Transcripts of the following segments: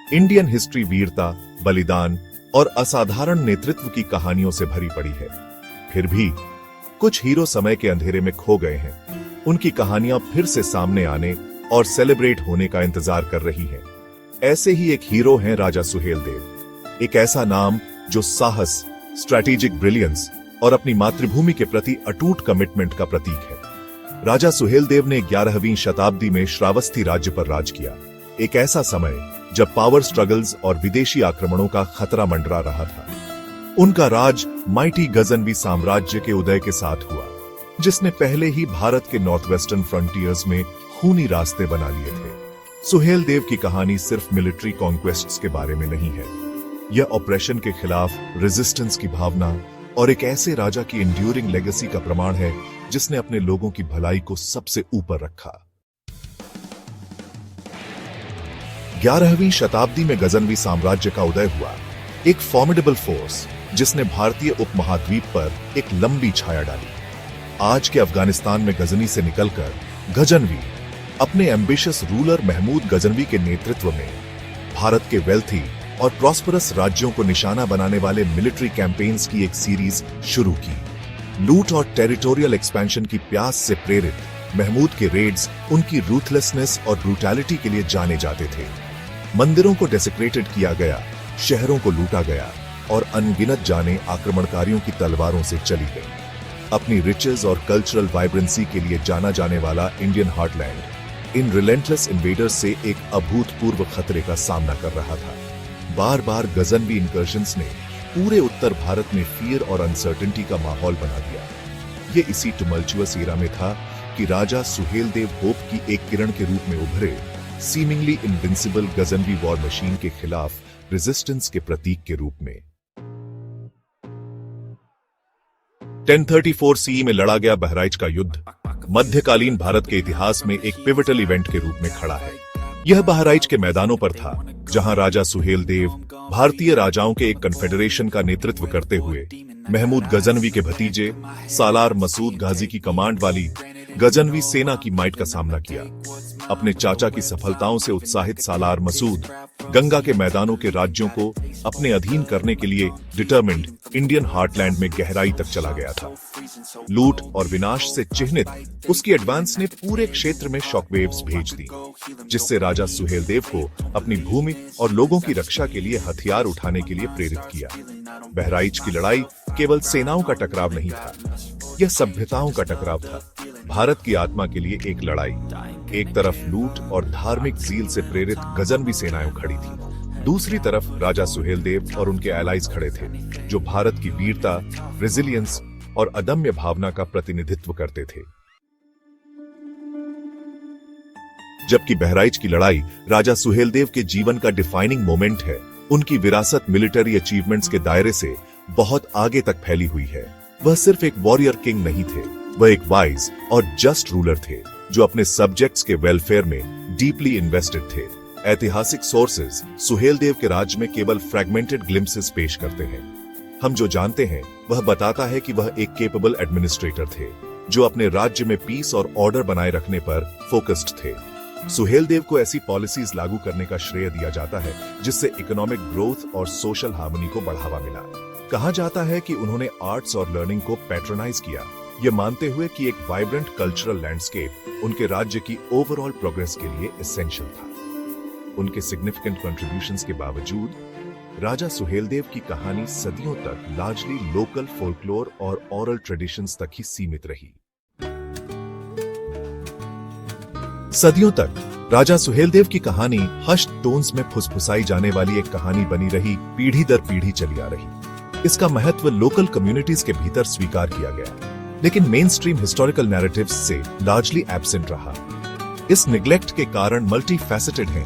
Indian history वीरता, बलिदान और असाधारण नेतृत्व की कहानियों से भरी पड़ी है। फिर भी कुछ हीरो समय के अंधेरे में खो गए हैं। उनकी कहानियां फिर से सामने आने और सेलिब्रेट होने का इंतजार कर रही हैं। ऐसे ही एक हीरो हैं राजा सुहेलदेव, एक ऐसा नाम जो साहस, स्ट्रैटेजिक ब्रिलियंस और अपनी मातृभूमि के प्रति अटूट कमिटमेंट का प्रतीक है। राजा सुहेलदेव ने 11वीं शताब्दी में श्रावस्ती राज्य पर राज किया, एक ऐसा समय जब पावर स्ट्रगल्स और विदेशी आक्रमणों का खतरा मंडरा रहा था। उनका राज माइटी गजनवी साम्राज्य के उदय के साथ हुआ, जिसने पहले ही भारत के नॉर्थ वेस्टर्न फ्रंटियर्स में खूनी रास्ते बना लिए थे। सुहेलदेव की कहानी सिर्फ मिलिट्री कॉन्क्वेस्ट्स के बारे में नहीं है, यह ऑपरेशन के खिलाफ रेजिस्टेंस की भावना और एक ऐसे राजा की एंड्यूरिंग लेगेसी का प्रमाण है जिसने अपने लोगों की भलाई को सबसे ऊपर रखा। 11वीं शताब्दी में गजनवी साम्राज्य का उदय हुआ, एक फॉर्मिडेबल फोर्स जिसने भारतीय उपमहाद्वीप पर एक लंबी छाया डाली। आज के अफगानिस्तान में गजनी से निकलकर गजनवी अपने एम्बिशियस रूलर महमूद गजनवी के नेतृत्व में भारत के वेल्थी और प्रॉस्परस राज्यों को निशाना बनाने वाले मिलिट्री कैंपेन्स की एक सीरीज शुरू की। लूट और टेरिटोरियल एक्सपेंशन की प्यास से प्रेरित महमूद के रेड्स उनकी रूथलेसनेस और ब्रूटैलिटी के लिए जाने जाते थे। मंदिरों को डेसिक्रेटेड किया गया, शहरों को लूटा गया और अनगिनत जाने आक्रमणकारियों की तलवारों से चली गई। अपनी रिचेस और कल्चरल वाइब्रेंसी के लिए जाना जाने वाला इंडियन हार्टलैंड इन रिलेंटलेस इन्वेडर्स से एक अभूतपूर्व खतरे का सामना कर रहा था। बार बार गजनवी इंकर्शंस ने पूरे उत्तर भारत में फियर और अनसर्टेनिटी का माहौल बना दिया। ये इसी टुमल्चुअस एरा में था कि राजा सुहेलदेव होप की एक किरण के रूप में उभरे, seemingly invincible Ghaznavi war machine के खिलाफ रेजिस्टेंस के प्रतीक के रूप में। 1034 सीई में लड़ा गया बहराइच का युद्ध मध्यकालीन भारत के इतिहास में एक पिवटल इवेंट के रूप में खड़ा है। यह बहराइच के मैदानों पर था, जहां राजा सुहेलदेव भारतीय राजाओं के एक कन्फेडरेशन का नेतृत्व करते हुए महमूद गजनवी के भतीजे सालार मसूद गाजी की कमांड वाली गजनवी सेना की माइट का सामना किया। अपने चाचा की सफलताओं से उत्साहित सालार मसूद गंगा के मैदानों के राज्यों को अपने अधीन करने के लिए डिटरमिन्ड इंडियन हार्टलैंड में गहराई तक चला गया था। लूट और विनाश से चिह्नित उसकी एडवांस ने पूरे क्षेत्र में शॉकवेव्स भेज दी, जिससे राजा सुहेलदेव को अपनी भूमि और लोगों की रक्षा के लिए हथियार उठाने के लिए प्रेरित किया। बहराइच की लड़ाई केवल सेनाओं का टकराव नहीं था, यह सभ्यताओं का टकराव था। भारत की आत्मा के लिए एक लड़ाई। एक तरफ लूट और धार्मिक जील से प्रेरित गजनवी सेनाएं खड़ी थी, दूसरी तरफ राजा सुहेलदेव और उनके एलाइज खड़े थे, जो भारत की वीरता, रेजिलियंस और अदम्य भावना का प्रतिनिधित्व करते थे। जबकि बहराइच की लड़ाई राजा सुहेलदेव के जीवन का डिफाइनिंग मोमेंट है, उनकी विरासत मिलिटरी अचीवमेंट्स के दायरे से बहुत आगे तक फैली हुई है। वह सिर्फ एक वॉरियर किंग नहीं थे, वह एक वाइज और जस्ट रूलर थे जो अपने सब्जेक्ट्स के वेलफेयर में डीपली इन्वेस्टेड थे। ऐतिहासिक सोर्सेज सुहेलदेव के राज में केवल फ्रैगमेंटेड ग्लिम्पसेस पेश करते हैं। हम जो जानते हैं वह बताता है कि वह एक केपेबल एडमिनिस्ट्रेटर थे जो अपने राज्य में पीस और ऑर्डर बनाए रखने पर फोकस्ड थे। सुहेलदेव को ऐसी पॉलिसीज लागू करने का श्रेय दिया जाता है जिससे इकोनॉमिक ग्रोथ और सोशल हार्मनी को बढ़ावा मिला। कहा जाता है कि उन्होंने आर्ट्स और लर्निंग को पैट्रोनाइज किया, ये मानते हुए कि एक वाइब्रेंट कल्चरल लैंडस्केप उनके राज्य की ओवरऑल प्रोग्रेस के लिए एसेंशियल था। उनके सिग्निफिकेंट कंट्रीब्यूशंस के बावजूद राजा सुहेलदेव की कहानी सदियों तक लार्जली लोकल फोल्कलोर और ओरल ट्रेडिशंस तक ही सीमित रही। सदियों तक राजा सुहेलदेव की कहानी हश्ड टोन्स में फुसफुसाई जाने वाली एक कहानी बनी रही, पीढ़ी दर पीढ़ी चली आ रही। इसका महत्व लोकल कम्युनिटीज के भीतर स्वीकार किया गया, लेकिन मेन स्ट्रीम हिस्टोरिकल नैरेटिव्स से लार्जली एब्सेंट रहा। इस निग्लेक्ट के कारण मल्टी फैसेटेड हैं,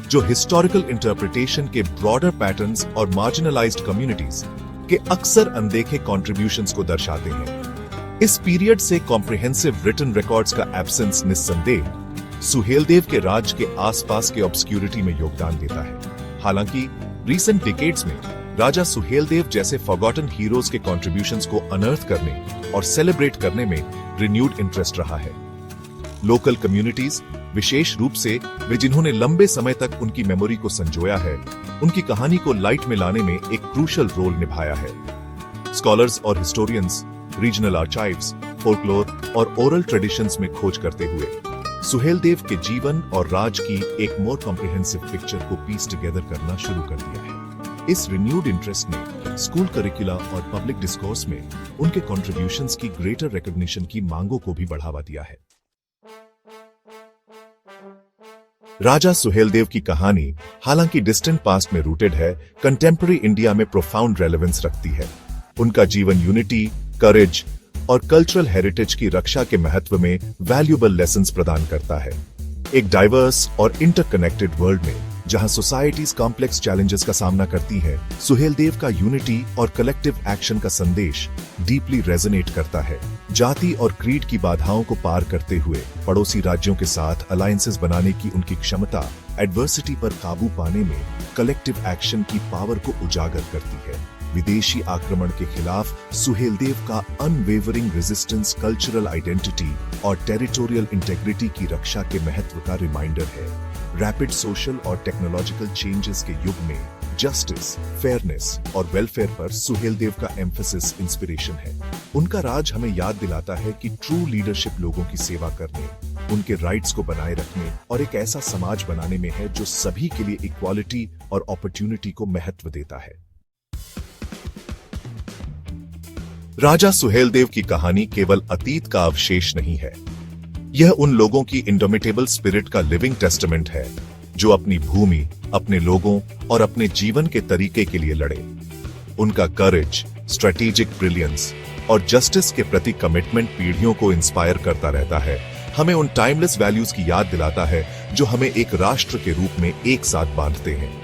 जो हिस्टोरिकल इंटरप्रिटेशन के ब्रॉडर पैटर्न्स और मार्जिनलाइज्ड कम्युनिटीज के अक्सर अनदेखे कॉन्ट्रीब्यूशंस को दर्शाते हैं। इस पीरियड से कॉम्प्रिहेंसिव रिटन रिकॉर्ड्स का एब्सेंस निस्संदेह सुहेलदेव के राज के आसपास के ऑब्सक्यूरिटी में योगदान देता है। हालांकि रिसेंट डिकेड्स में राजा सुहेलदेव जैसे फॉरगॉटन हीरोज के कॉन्ट्रीब्यूशंस को अनर्थ करने और सेलिब्रेट करने में रिन्यूड इंटरेस्ट रहा है। लोकल कम्युनिटीज विशेष रूप से वे जिन्होंने लंबे समय तक उनकी मेमोरी को संजोया है, उनकी कहानी को लाइट में लाने में एक क्रूशल रोल निभाया है। स्कॉलर्स और हिस्टोरियंस रीजनल आर्काइव्स, फोल्कलोर और ओरल ट्रेडिशंस में खोज करते हुए सुहेलदेव के जीवन और राज की एक मोर कॉम्प्रिहेंसिव पिक्चर को पीस टुगेदर करना शुरू कर दिया है। इस रिन्यूड इंटरेस्ट ने स्कूल करिकुला और पब्लिक डिस्कोर्स में उनके कंट्रीब्यूशंस की ग्रेटर रिकॉग्निशन की मांगों को भी बढ़ावा दिया है। राजा सुहेलदेव की कहानी हालांकि डिस्टेंट पास्ट में रूटेड है, कंटेम्पररी इंडिया में प्रोफाउंड रेलेवेंस रखती है। उनका जीवन यूनिटी, करेज और कल्चरल हेरिटेज की रक्षा के महत्व में वैल्यूएबल लेसन्स प्रदान करता है। एक डाइवर्स और इंटरकनेक्टेड वर्ल्ड में जहां सोसाइटीज कॉम्प्लेक्स चैलेंजेस का सामना करती है, सुहेलदेव का यूनिटी और कलेक्टिव एक्शन का संदेश डीपली रेजोनेट करता है। जाति और क्रीड की बाधाओं को पार करते हुए पड़ोसी राज्यों के साथ अलायंसेस बनाने की उनकी क्षमता एडवर्सिटी पर काबू पाने में कलेक्टिव एक्शन की पावर को उजागर करती है। विदेशी आक्रमण के खिलाफ सुहेलदेव का अनवेवरिंग रेजिस्टेंस कल्चरल आइडेंटिटी और टेरिटोरियल इंटेग्रिटी की रक्षा के महत्व का रिमाइंडर है। रैपिड सोशल और टेक्नोलॉजिकल चेंजेस के युग में जस्टिस, फेयरनेस और वेलफेयर पर सुहेलदेव का एम्फेसिस इंस्पिरेशन है। उनका राज हमें याद दिलाता है कि ट्रू लीडरशिप लोगों की सेवा करने, उनके राइट्स को बनाए रखने और एक ऐसा समाज बनाने में है जो सभी के लिए इक्वालिटी और अपॉर्चुनिटी को महत्व देता है। राजा सुहेलदेव की कहानी केवल अतीत का अवशेष नहीं है, यह उन लोगों की इंडोमिटेबल स्पिरिट का लिविंग टेस्टामेंट है जो अपनी भूमि, अपने लोगों और अपने जीवन के तरीके के लिए लड़े। उनका करेज, स्ट्रेटेजिक ब्रिलियंस और जस्टिस के प्रति कमिटमेंट पीढ़ियों को इंस्पायर करता रहता है, हमें उन टाइमलेस वैल्यूज की याद दिलाता है जो हमें एक राष्ट्र के रूप में एक साथ बांधते हैं।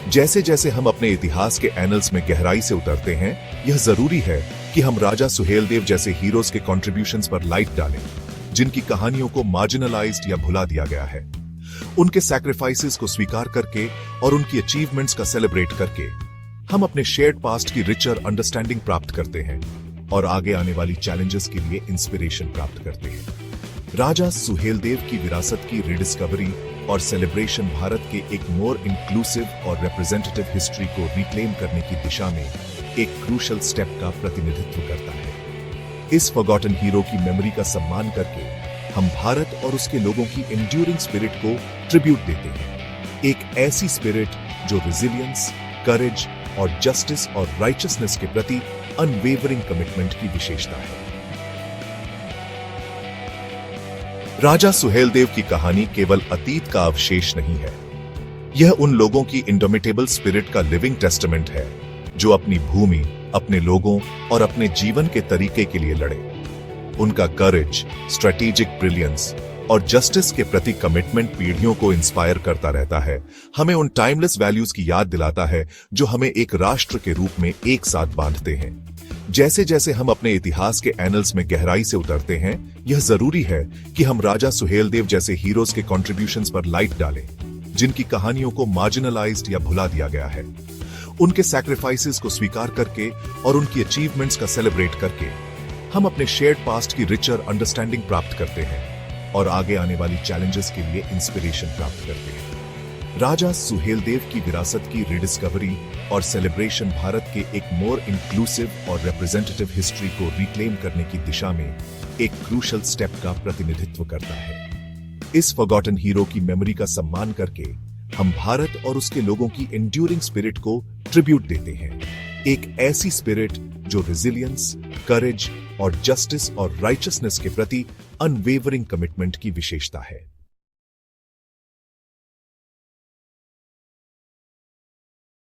जैसे जैसे हम अपने इतिहास के एनल्स में गहराई से उतरते हैं, यह जरूरी है कि हम राजा सुहेलदेव जैसे हीरोज के कॉन्ट्रीब्यूशंस पर लाइट डालें, जिनकी कहानियों को मार्जिनलाइज्ड या भुला दिया गया है। उनके सैक्रिफाइसेस को स्वीकार करके और उनकी अचीवमेंट्स का सेलिब्रेट करके हम अपने शेयर्ड पास्ट की रिचर अंडरस्टैंडिंग प्राप्त करते हैं और आगे आने वाली चैलेंजेस के लिए इंस्पिरेशन प्राप्त करते हैं। राजा सुहेलदेव की विरासत की रिडिस्कवरी और सेलिब्रेशन भारत के एक मोर इंक्लूसिव और रिप्रेजेंटेटिव हिस्ट्री को रिक्लेम करने की दिशा में एक क्रूशल स्टेप का प्रतिनिधित्व करता है। इस फॉरगॉटन हीरो की मेमोरी का सम्मान करके हम भारत और उसके लोगों की एंड्यूरिंग स्पिरिट को ट्रिब्यूट देते हैं। एक ऐसी स्पिरिट जो रेजिलियंस, करेज और जस्टिस और राइचसनेस के प्रति अनवेवरिंग कमिटमेंट की विशेषता है। राजा सुहेलदेव की कहानी केवल अतीत का अवशेष नहीं है, यह उन लोगों की इंडोमिटेबल स्पिरिट का लिविंग टेस्टामेंट है जो अपनी भूमि, अपने लोगों और अपने जीवन के तरीके के लिए लड़े। उनका करेज, स्ट्रेटेजिक ब्रिलियंस और जस्टिस के प्रति कमिटमेंट पीढ़ियों को इंस्पायर करता रहता है, हमें उन टाइमलेस वैल्यूज की याद दिलाता है जो हमें एक राष्ट्र के रूप में एक साथ बांधते हैं। जैसे जैसे हम अपने इतिहास के एनल्स में गहराई से उतरते हैं, यह जरूरी है कि हम राजा सुहेलदेव जैसे हीरोज के कॉन्ट्रीब्यूशंस पर लाइट डालें, जिनकी कहानियों को मार्जिनलाइज्ड या भुला दिया गया है। उनके सैक्रिफाइसेस को स्वीकार करके और उनकी अचीवमेंट्स का सेलिब्रेट करके हम अपने शेयर्ड पास्ट की रिचर अंडरस्टैंडिंग प्राप्त करते हैं और आगे आने वाली चैलेंजेस के लिए इंस्पिरेशन प्राप्त करते हैं। राजा सुहेलदेव की विरासत की रिडिस्कवरी और सेलिब्रेशन भारत के एक मोर इंक्लूसिव और रिप्रेजेंटेटिव हिस्ट्री को रिक्लेम करने की दिशा में एक क्रूशल स्टेप का प्रतिनिधित्व करता है। इस फॉरगॉटन हीरो की मेमोरी का सम्मान करके हम भारत और उसके लोगों की एंड्यूरिंग स्पिरिट को ट्रिब्यूट देते हैं। एक ऐसी स्पिरिट जो रेजिलियंस, करेज और जस्टिस और राइचसनेस के प्रति अनवेवरिंग कमिटमेंट की विशेषता है।